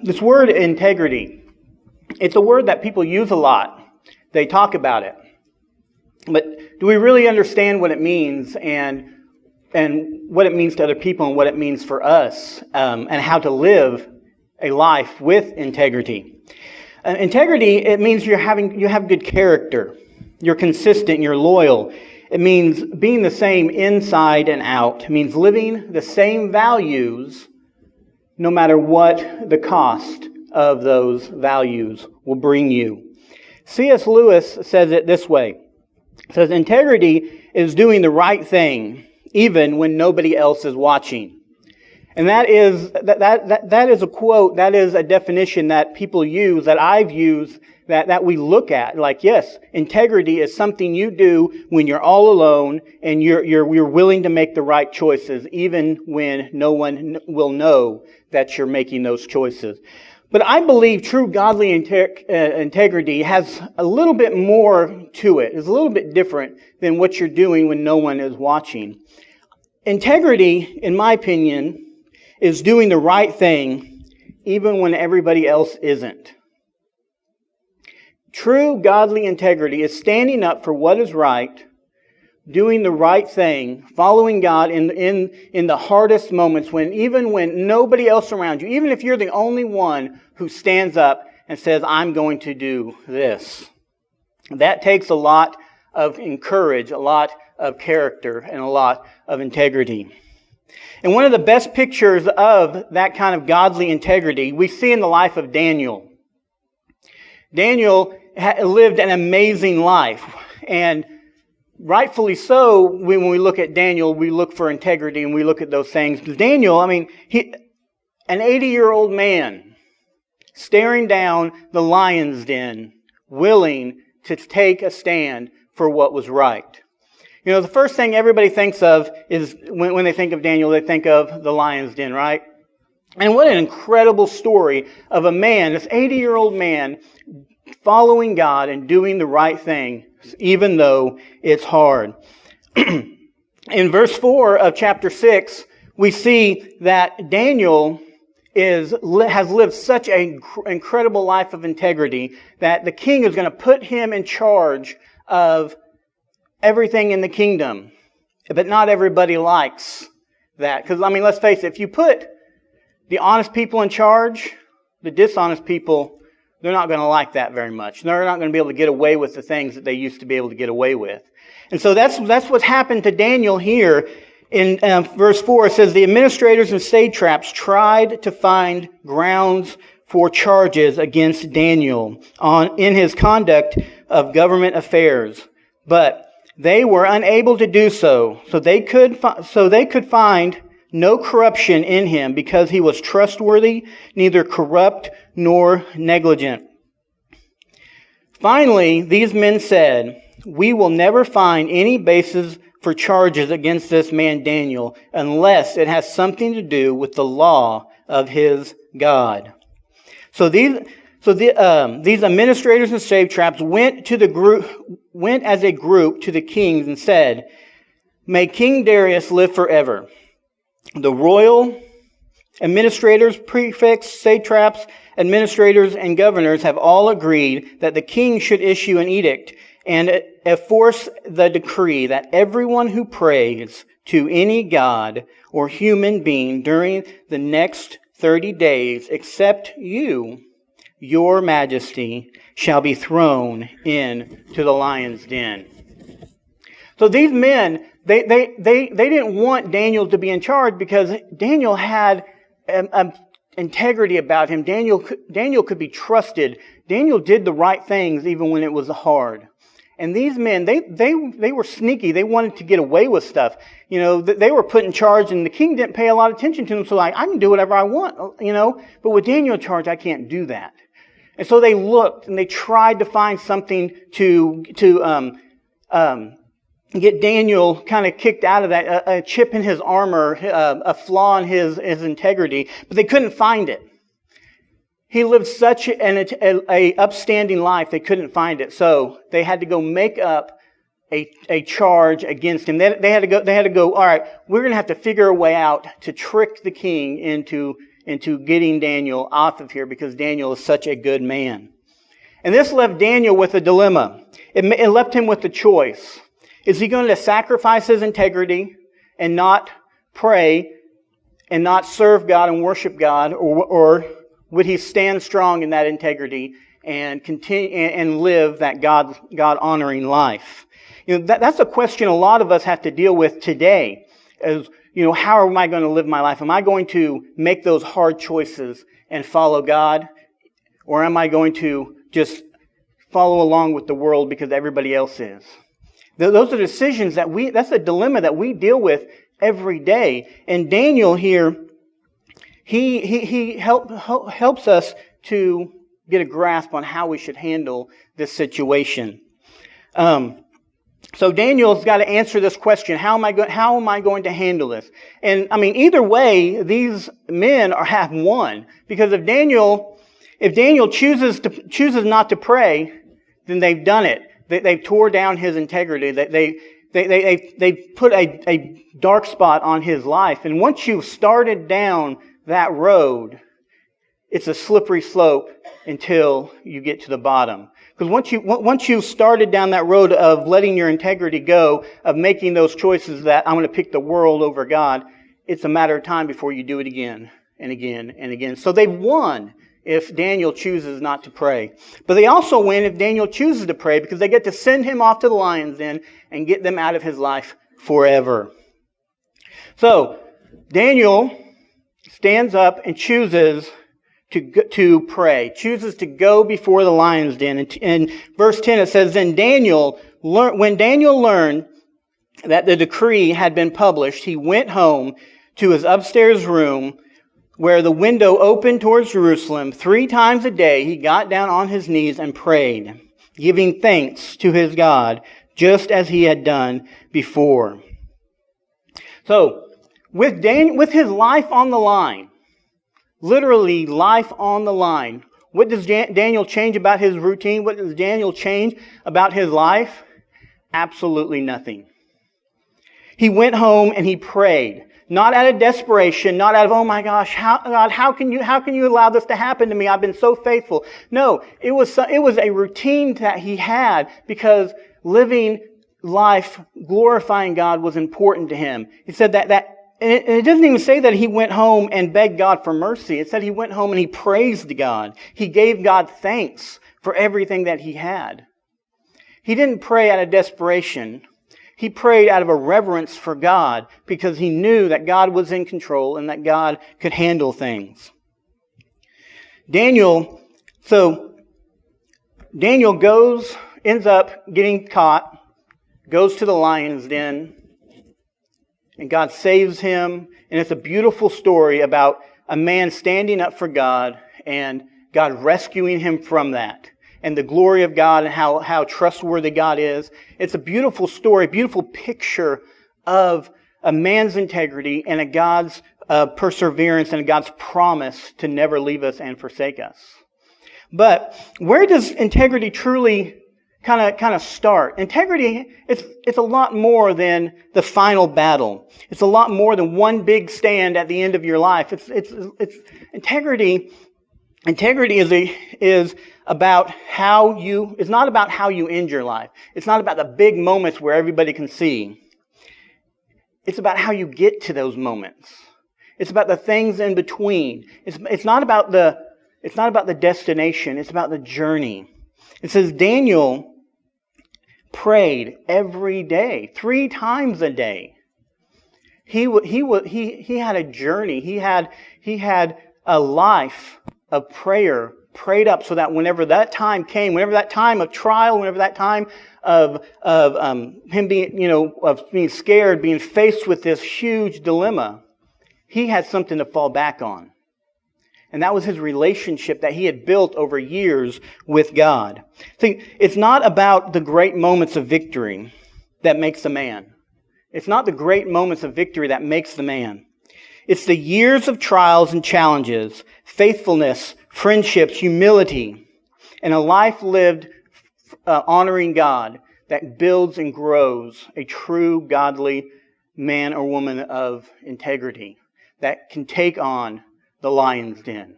This word integrity, it's a word that people use a lot. They talk about it. But do we really understand what it means and what it means to other people and what it means for us and how to live a life with integrity? Integrity, it means you have good character. You're consistent, you're loyal. It means being the same inside and out. It means living the same values no matter what the cost of those values will bring you. C.S. Lewis says it this way. He says, integrity is doing the right thing even when nobody else is watching. And that is a quote, that is a definition that people use, that I've used, that we look at. Like, yes, integrity is something you do when you're all alone and you're willing to make the right choices, even when no one will know that you're making those choices. But I believe true godly integrity has a little bit more to it. It's a little bit different than what you're doing when no one is watching. Integrity, in my opinion, is doing the right thing even when everybody else isn't. True godly integrity is standing up for what is right, doing the right thing, following God in the hardest moments, even when nobody else around you, even if you're the only one who stands up and says, I'm going to do this. That takes a lot of courage, a lot of character, and a lot of integrity. And one of the best pictures of that kind of godly integrity we see in the life of Daniel. Daniel lived an amazing life, and rightfully so. When we look at Daniel, we look for integrity and we look at those things. Because Daniel, an 80-year-old man, staring down the lion's den, willing to take a stand for what was right. You know, the first thing everybody thinks of is, when they think of Daniel, they think of the lion's den, right? And what an incredible story of a man, this 80-year-old man, following God and doing the right thing, even though it's hard. In verse 4 of chapter 6, we see that Daniel has lived such an incredible life of integrity that the king is going to put him in charge of everything in the kingdom. But not everybody likes that. Because, let's face it, if you put the honest people in charge, the dishonest people, they're not going to like that very much. They're not going to be able to get away with the things that they used to be able to get away with. And so that's what's happened to Daniel here. In verse 4, it says, the administrators and satraps tried to find grounds for charges against Daniel in his conduct of government affairs. But they were unable to do so. So they could find no corruption in him because he was trustworthy, neither corrupt nor negligent. Finally, these men said, we will never find any basis for charges against this man Daniel unless it has something to do with the law of his God. So these administrators and satraps went as a group to the kings and said, may King Darius live forever. The royal administrators, prefects, satraps, administrators, and governors have all agreed that the king should issue an edict and enforce the decree that everyone who prays to any god or human being during the next 30 days, except you, your majesty, shall be thrown into the lion's den. So these men, they didn't want Daniel to be in charge because Daniel had integrity about him. Daniel could be trusted. Daniel did the right things even when it was hard. And these men, they were sneaky. They wanted to get away with stuff. You know, they were put in charge, and the king didn't pay a lot of attention to them. So I can do whatever I want, you know. But with Daniel in charge, I can't do that. And so they looked and they tried to find something to get Daniel kind of kicked out of that, a chip in his armor, a flaw in his integrity, but they couldn't find it. He lived such an upstanding life, they couldn't find it. So they had to go make up a charge against him. They had to go, all right, we're going to have to figure a way out to trick the king into into getting Daniel off of here because Daniel is such a good man. And this left Daniel with a dilemma. It left him with a choice. Is he going to sacrifice his integrity and not pray and not serve God and worship God, or would he stand strong in that integrity and continue and live that God honoring life? That's a question a lot of us have to deal with today. As how am I going to live my life? Am I going to make those hard choices and follow God, or am I going to just follow along with the world because everybody else is? Those are decisions that's a dilemma that we deal with every day. And Daniel here, he helps us to get a grasp on how we should handle this situation. So Daniel's got to answer this question: how am I going to handle this? And either way, these men have won, because if Daniel chooses not to pray, then they've done it. They've tore down his integrity. They put a dark spot on his life. And once you've started down that road, it's a slippery slope until you get to the bottom. Because once you've started down that road of letting your integrity go, of making those choices that I'm going to pick the world over God, it's a matter of time before you do it again and again and again. So they've won if Daniel chooses not to pray. But they also win if Daniel chooses to pray, because they get to send him off to the lion's den and get them out of his life forever. So Daniel stands up and chooses to pray, chooses to go before the lion's den. And in verse 10 it says, when Daniel learned that the decree had been published, he went home to his upstairs room where the window opened towards Jerusalem. 3 times a day he got down on his knees and prayed, giving thanks to his God, just as he had done before. So, with his life on the line, literally life on the line, what does Daniel change about his routine? What does Daniel change about his life? Absolutely nothing. He went home and he prayed. Not out of desperation, not out of, oh my gosh, God, how can you allow this to happen to me? I've been so faithful. No, it was a routine that he had because living life glorifying God was important to him. He said that and it doesn't even say that he went home and begged God for mercy. It said he went home and he praised God. He gave God thanks for everything that he had. He didn't pray out of desperation. He prayed out of a reverence for God because he knew that God was in control and that God could handle things. Daniel ends up getting caught, goes to the lion's den, and God saves him. And it's a beautiful story about a man standing up for God and God rescuing him from that, and the glory of God and how trustworthy God is. It's a beautiful story, a beautiful picture of a man's integrity and a God's perseverance and a God's promise to never leave us and forsake us. But where does integrity truly kind of start? Integrity, it's a lot more than the final battle. It's a lot more than one big stand at the end of your life. It's integrity. Integrity is about how you. It's not about how you end your life. It's not about the big moments where everybody can see. It's about how you get to those moments. It's about the things in between. It's not about the destination. It's about the journey. It says Daniel prayed every day, 3 times a day. He had a journey. He had a life of prayer, prayed up so that whenever that time came, whenever that time of trial, whenever that time of him being scared, being faced with this huge dilemma, he had something to fall back on. And that was his relationship that he had built over years with God. See, it's not about the great moments of victory that makes a man. It's not the great moments of victory that makes the man. It's the years of trials and challenges, faithfulness, friendships, humility, and a life lived honoring God that builds and grows a true godly man or woman of integrity that can take on the lion's den.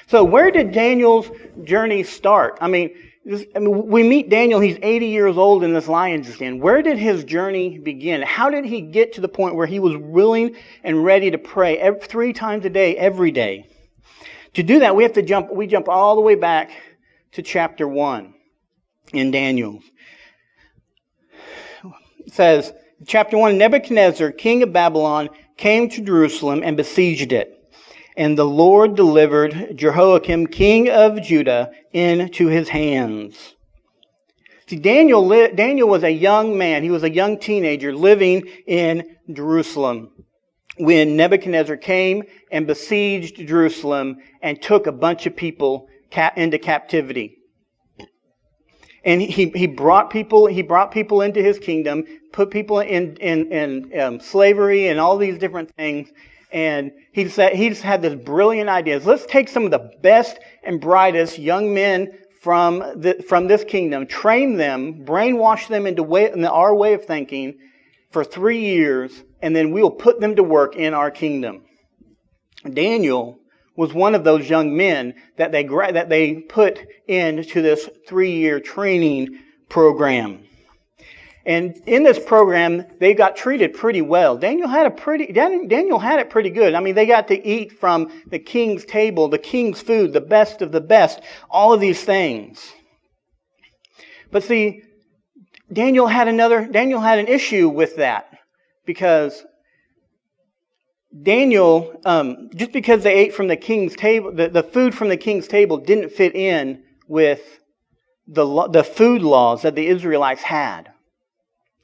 So where did Daniel's journey start? We meet Daniel, he's 80 years old in this lion's den. Where did his journey begin? How did he get to the point where he was willing and ready to pray 3 times a day, every day? To do that, we jump all the way back to chapter 1 in Daniel. It says, chapter 1, Nebuchadnezzar, king of Babylon, came to Jerusalem and besieged it. And the Lord delivered Jehoiakim, king of Judah, into his hands. See, Daniel was a young man. He was a young teenager living in Jerusalem when Nebuchadnezzar came and besieged Jerusalem and took a bunch of people into captivity. And he brought people into his kingdom, put people in slavery and all these different things. And he just had this brilliant idea. Let's take some of the best and brightest young men from this kingdom, train them, brainwash them into our way of thinking for 3 years, and then we will put them to work in our kingdom. Daniel was one of those young men that they put into this 3-year training program. And in this program, they got treated pretty well. Daniel had it pretty good. They got to eat from the king's table, the king's food, the best of the best, all of these things. But see, Daniel had an issue with that, because Daniel, just because they ate from the king's table, the food from the king's table didn't fit in with the food laws that the Israelites had.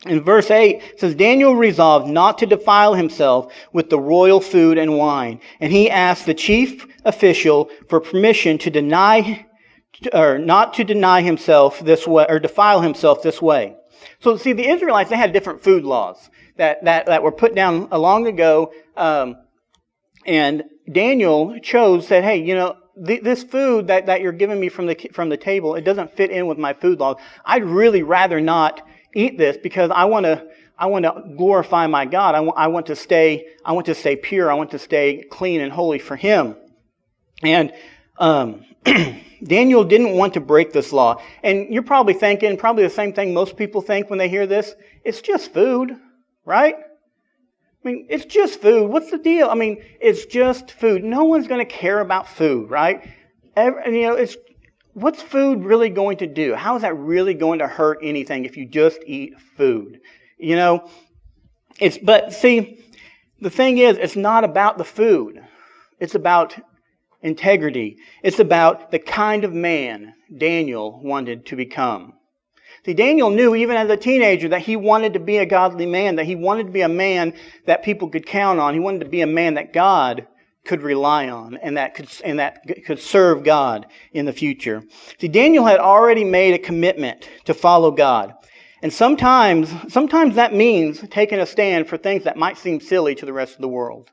In verse 8, it says, Daniel resolved not to defile himself with the royal food and wine, and he asked the chief official for permission to not to deny himself this way, or defile himself this way. So see, the Israelites, they had different food laws that were put down long ago, and Daniel said, hey, this food that you're giving me from the table, it doesn't fit in with my food laws. I'd really rather not eat this, because I want to glorify my God. I want to stay pure. I want to stay clean and holy for Him. And Daniel didn't want to break this law. And you're probably thinking the same thing most people think when they hear this. It's just food, right? It's just food. What's the deal? It's just food. No one's going to care about food, right? What's food really going to do? How is that really going to hurt anything if you just eat food? But see, the thing is, it's not about the food. It's about integrity. It's about the kind of man Daniel wanted to become. See, Daniel knew even as a teenager that he wanted to be a godly man, that he wanted to be a man that people could count on. He wanted to be a man that God could rely on and that could serve God in the future. See, Daniel had already made a commitment to follow God. And sometimes that means taking a stand for things that might seem silly to the rest of the world.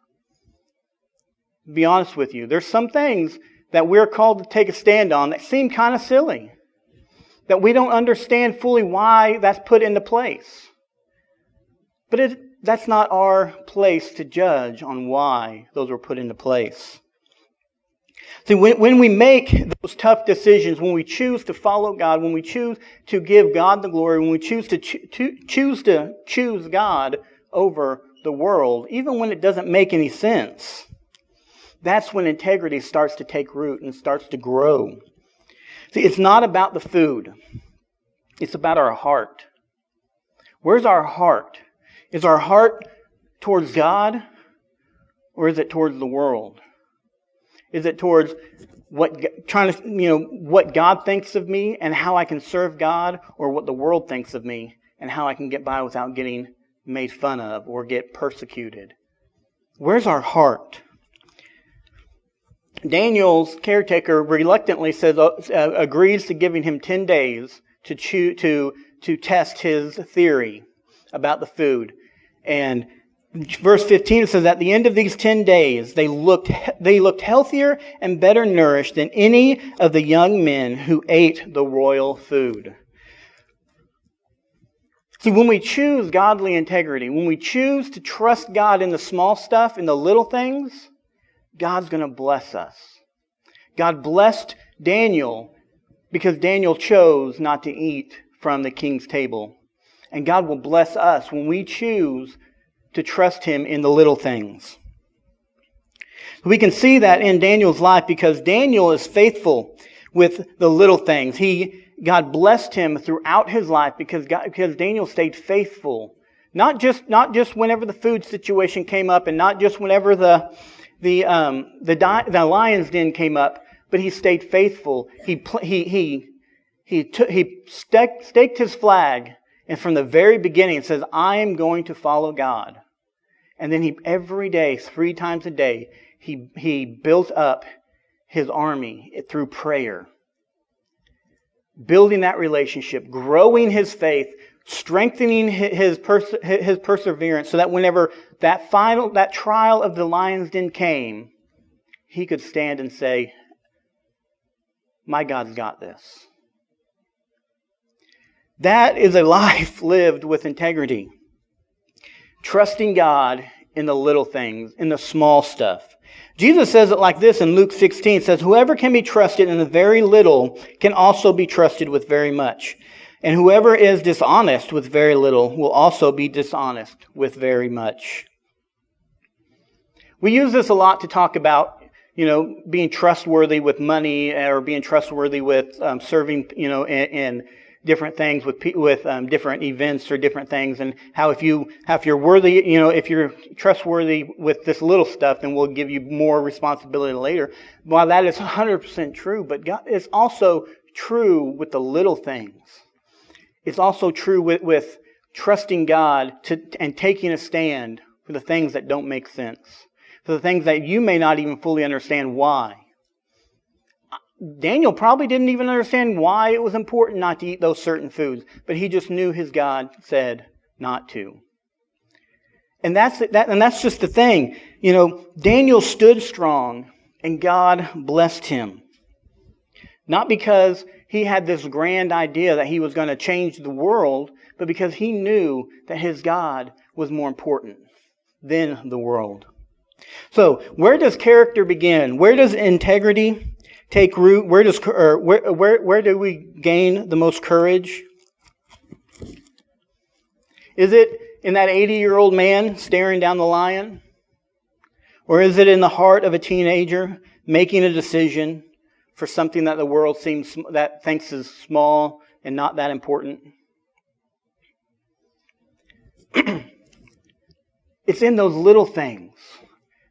To be honest with you, there's some things that we're called to take a stand on that seem kind of silly, that we don't understand fully why that's put into place. But that's not our place to judge on why those were put into place. See, when we make those tough decisions, when we choose to follow God, when we choose to give God the glory, when we choose to choose God over the world, even when it doesn't make any sense, that's when integrity starts to take root and starts to grow. See, it's not about the food. It's about our heart. Where's our heart? Is our heart towards God, or is it towards the world? Is it towards what God thinks of me and how I can serve God, or what the world thinks of me and how I can get by without getting made fun of or get persecuted? Where's our heart? Daniel's caretaker reluctantly agrees to giving him 10 days to test his theory about the food. And verse 15 says, at the end of these 10 days, they looked healthier and better nourished than any of the young men who ate the royal food. See, when we choose godly integrity, when we choose to trust God in the small stuff, in the little things, God's going to bless us. God blessed Daniel because Daniel chose not to eat from the king's table. And God will bless us when we choose to trust Him in the little things. We can see that in Daniel's life because Daniel is faithful with the little things. God blessed him throughout his life because Daniel stayed faithful. Not just whenever the food situation came up, and not just whenever the lion's den came up, but he stayed faithful. He staked his flag, and from the very beginning it says, "I am going to follow God." And then every day, 3 times a day, he built up his army through prayer. Building that relationship, growing his faith, strengthening his perseverance, so that whenever that trial of the lion's den came, he could stand and say, "My God's got this." That is a life lived with integrity. Trusting God in the little things, in the small stuff. Jesus says it like this in Luke 16. It says, "Whoever can be trusted in the very little can also be trusted with very much. And whoever is dishonest with very little will also be dishonest with very much." We use this a lot to talk about, being trustworthy with money, or being trustworthy with serving, in different things with different events or different things, and how if you're worthy, if you're trustworthy with this little stuff, then we'll give you more responsibility later. While that is 100% true, but God, it's also true with the little things. It's also true with trusting God and taking a stand for the things that don't make sense, for the things that you may not even fully understand why. Daniel probably didn't even understand why it was important not to eat those certain foods, but he just knew his God said not to. And that's just the thing. Daniel stood strong and God blessed him. Not because he had this grand idea that he was going to change the world, but because he knew that his God was more important than the world. So, where does character begin? Where does integrity take root? Where do we gain the most courage? Is it in that 80-year-old man staring down the lion? Or is it in the heart of a teenager making a decision for something that the world thinks is small and not that important? It's in those little things,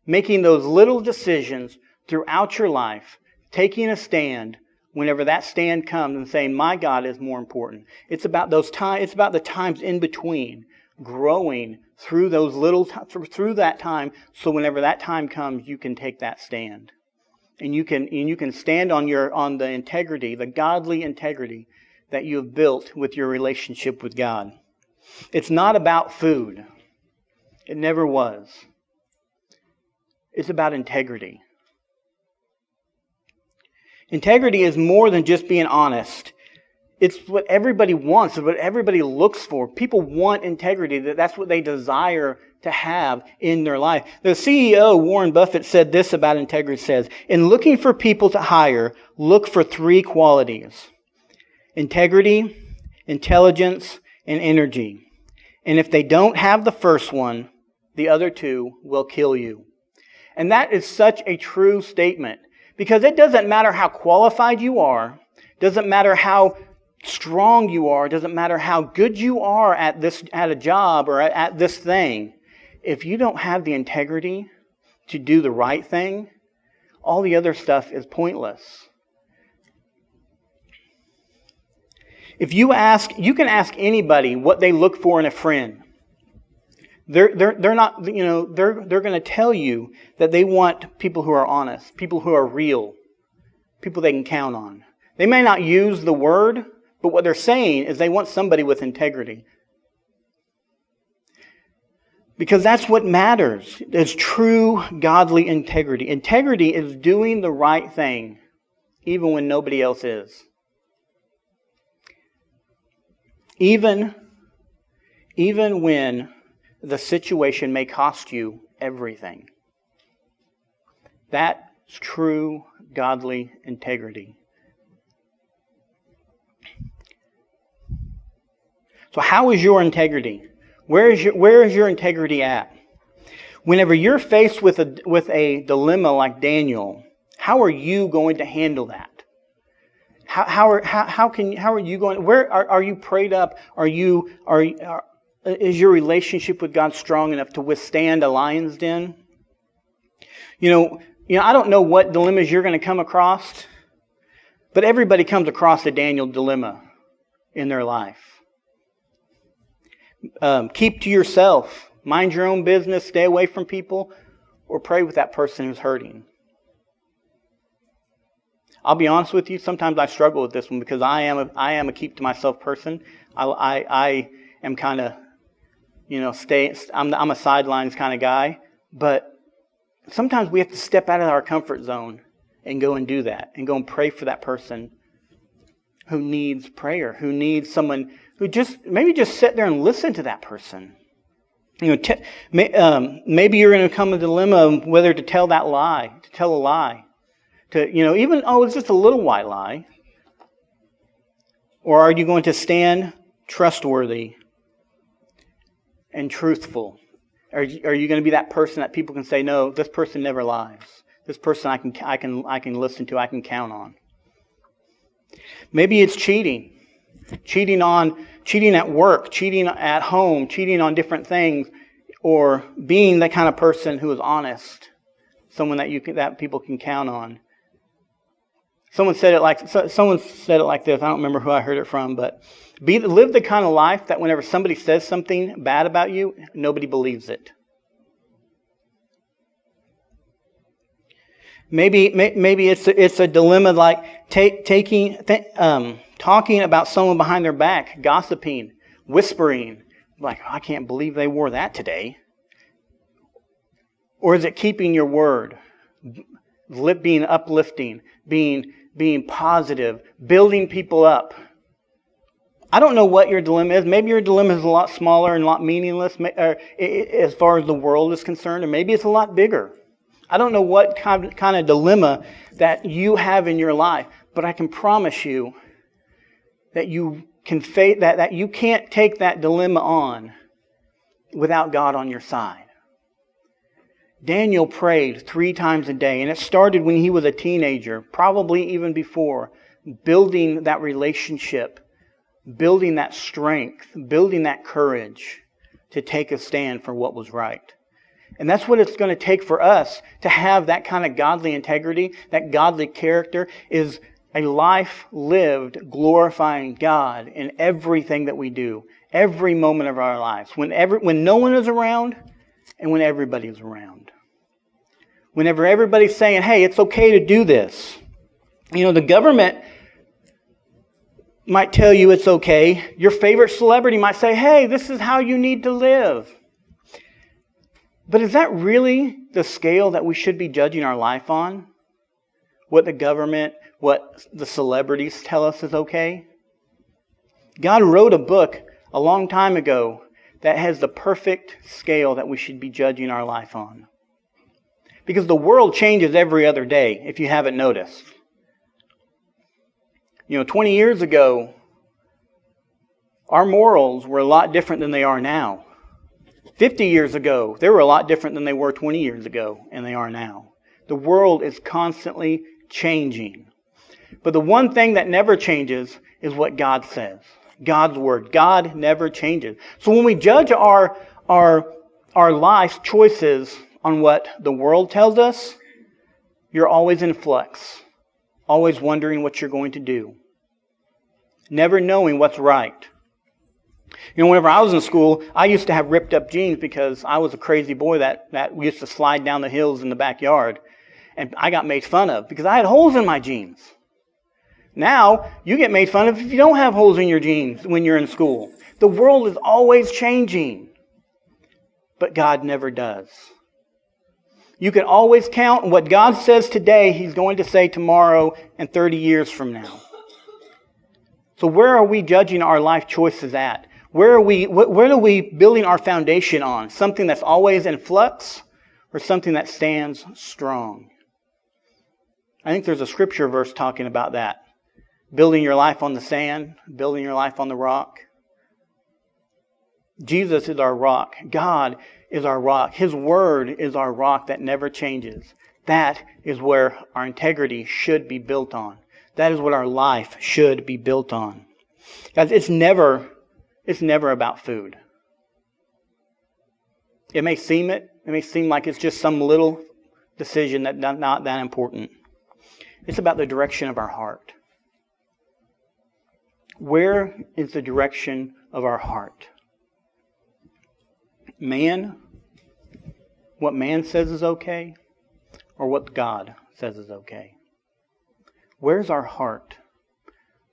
making those little decisions throughout your life, taking a stand whenever that stand comes and saying, "My God is more important." It's about those times. It's about the times in between, growing through through that time. So whenever that time comes, you can take that stand, and you can stand on the integrity, the godly integrity that you have built with your relationship with God. It's not about food. It never was. It's about integrity. Integrity is more than just being honest. It's what everybody wants. It's what everybody looks for. People want integrity. That's what they desire to have in their life. The CEO, Warren Buffett, said this about integrity. Says, "In looking for people to hire, look for 3 qualities: integrity, intelligence, and energy. And if they don't have the first one, the other 2 will kill you." And that is such a true statement. Because it doesn't matter how qualified you are, doesn't matter how strong you are, doesn't matter how good you are at a job or at this thing. If you don't have the integrity to do the right thing, all the other stuff is pointless. If you can ask anybody what they look for in a friend. They're not, they're going to tell you that they want people who are honest, people who are real, people they can count on. They may not use the word, but what they're saying is they want somebody with integrity. Because that's what matters, is true godly integrity. Integrity is doing the right thing, even when nobody else is. Even even when the situation may cost you everything. That's true godly integrity. So how is your integrity? Where is your integrity at? Whenever you're faced with a dilemma like Daniel, how are you going to handle that? How are you going? Where are you prayed up? Is your relationship with God strong enough to withstand a lion's den? You know, I don't know what dilemmas you're going to come across, but everybody comes across a Daniel dilemma in their life. Keep to yourself. Mind your own business. Stay away from people, or pray with that person who's hurting. I'll be honest with you. Sometimes I struggle with this one because I am a keep to myself person. I am kind of, I'm a sidelines kind of guy. But sometimes we have to step out of our comfort zone and go and do that, and go and pray for that person who needs prayer, who needs someone who maybe just sit there and listen to that person. Maybe you're going to come a dilemma of whether to tell a lie. It's just a little white lie. Or are you going to stand trustworthy and truthful? Are you going to be that person that people can say, no, this person never lies. This person I can listen to, I can count on. Maybe it's cheating. Cheating at work, cheating at home, cheating on different things, or being the kind of person who is honest, someone that people can count on. Someone said it like this. I don't remember who I heard it from, but live the kind of life that whenever somebody says something bad about you, nobody believes it. Maybe it's a dilemma like talking about someone behind their back, gossiping, whispering, like, I can't believe they wore that today. Or is it keeping your word, being uplifting, being positive, building people up? I don't know what your dilemma is. Maybe your dilemma is a lot smaller and a lot meaningless as far as the world is concerned, or maybe it's a lot bigger. I don't know what kind of dilemma that you have in your life, but I can promise you that you can't take that dilemma on without God on your side. Daniel prayed 3 times a day, and it started when he was a teenager, probably even before, building that relationship, building that strength, building that courage to take a stand for what was right. And that's what it's going to take for us to have that kind of godly integrity, that godly character, is a life lived glorifying God in everything that we do, every moment of our lives, when no one is around and when everybody is around. Whenever everybody's saying, hey, it's okay to do this. The government might tell you it's okay. Your favorite celebrity might say, hey, this is how you need to live. But is that really the scale that we should be judging our life on? What the government, what the celebrities tell us is okay? God wrote a book a long time ago that has the perfect scale that we should be judging our life on. Because the world changes every other day, if you haven't noticed. 20 years ago, our morals were a lot different than they are now. 50 years ago, they were a lot different than they were 20 years ago, and they are now. The world is constantly changing. But the one thing that never changes is what God says. God's Word. God never changes. So when we judge our life choices on what the world tells us, you're always in flux. Always wondering what you're going to do. Never knowing what's right. Whenever I was in school, I used to have ripped up jeans because I was a crazy boy that used to slide down the hills in the backyard. And I got made fun of because I had holes in my jeans. Now, you get made fun of if you don't have holes in your jeans when you're in school. The world is always changing. But God never does. You can always count on what God says today, He's going to say tomorrow and 30 years from now. So where are we judging our life choices at? Where are we building our foundation on? Something that's always in flux or something that stands strong? I think there's a scripture verse talking about that. Building your life on the sand, building your life on the rock. Jesus is our rock. God is our rock. His word is our rock that never changes. That is where our integrity should be built on. That is what our life should be built on. Guys, it's never about food. It may seem like it's just some little decision that's not that important. It's about the direction of our heart. Where is the direction of our heart? Man, what man says is okay, or what God says is okay? Where's our heart?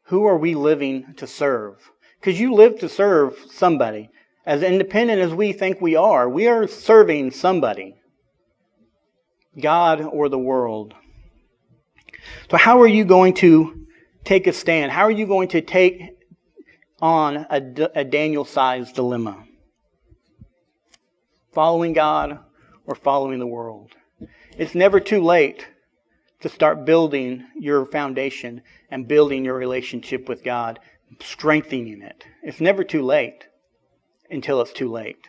Who are we living to serve? Because you live to serve somebody. As independent as we think we are serving somebody. God or the world. So how are you going to take a stand? How are you going to take on a Daniel-sized dilemma? Following God or following the world? It's never too late to start building your foundation and building your relationship with God, strengthening it. It's never too late until it's too late.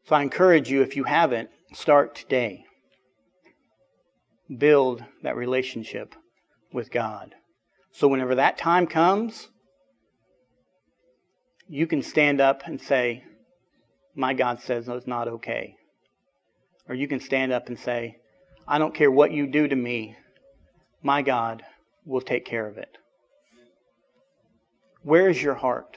So I encourage you, if you haven't, start today. Build that relationship with God. So whenever that time comes, you can stand up and say, my God says no, it's not okay. Or you can stand up and say, I don't care what you do to me, my God will take care of it. Where is your heart?